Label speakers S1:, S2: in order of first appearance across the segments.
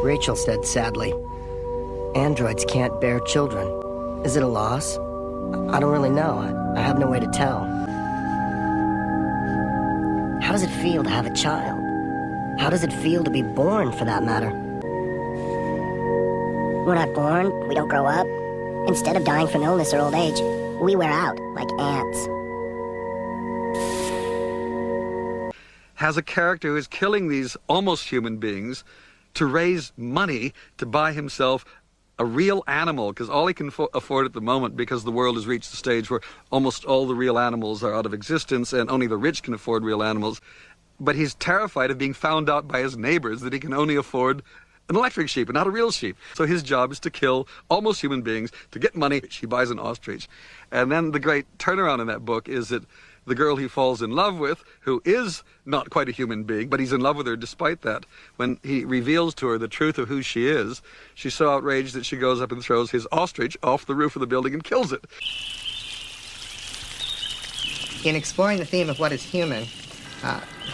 S1: Rachel said sadly, "Androids can't bear children. Is it a loss? I don't really know. I have no way to tell." How does it feel to have a child? How does it feel to be born, for that matter?
S2: We're not born, we don't grow up. Instead of dying from illness or old age, we wear out like ants.
S3: Has a character who is killing these almost human beings to raise money to buy himself a real animal, because all he can afford at the moment, because the world has reached the stage where almost all the real animals are out of existence and only the rich can afford real animals. But he's terrified of being found out by his neighbors that he can only afford an electric sheep and not a real sheep. So his job is to kill almost human beings to get money. He buys an ostrich. And then the great turnaround in that book is that the girl he falls in love with, who is not quite a human being, but he's in love with her despite that, when he reveals to her the truth of who she is, she's so outraged that she goes up and throws his ostrich off the roof of the building and kills it.
S4: In exploring the theme of what is human,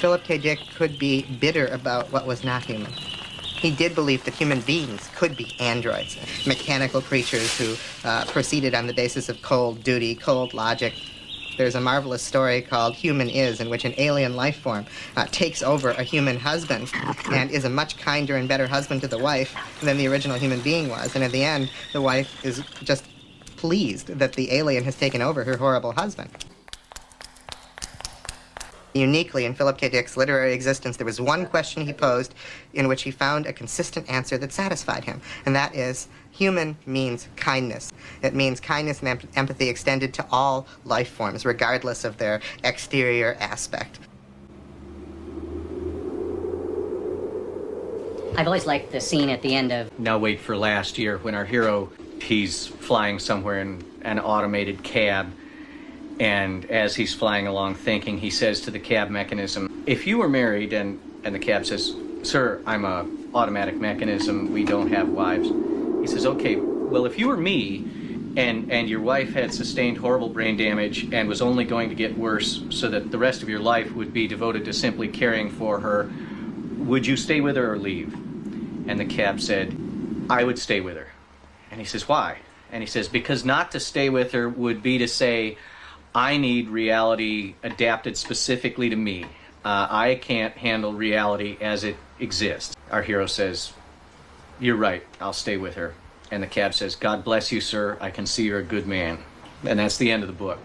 S4: Philip K. Dick could be bitter about what was not human. He did believe that human beings could be androids, mechanical creatures who proceeded on the basis of cold duty, cold logic. There's a marvelous story called Human Is, in which an alien life form takes over a human husband and is a much kinder and better husband to the wife than the original human being was. And at the end, the wife is just pleased that the alien has taken over her horrible husband. Uniquely in Philip K. Dick's literary existence, there was one question he posed in which he found a consistent answer that satisfied him, and that is, human means kindness. It means kindness and empathy extended to all life forms, regardless of their exterior aspect.
S5: I've always liked the scene at the end of
S6: Now Wait for Last Year, when our hero, he's flying somewhere in an automated cab, and as he's flying along thinking, he says to the cab mechanism, "If you were married," and the cab says, "Sir, I'm a automatic mechanism, we don't have wives." He says, "Okay, well, if you were me, and your wife had sustained horrible brain damage and was only going to get worse so that the rest of your life would be devoted to simply caring for her, would you stay with her or leave?" And the cab said, "I would stay with her." And he says, "Why?" And he says, "Because not to stay with her would be to say, I need reality adapted specifically to me. I can't handle reality as it exists." Our hero says, "You're right, I'll stay with her." And the cab says, "God bless you, sir. I can see you're a good man." And that's the end of the book.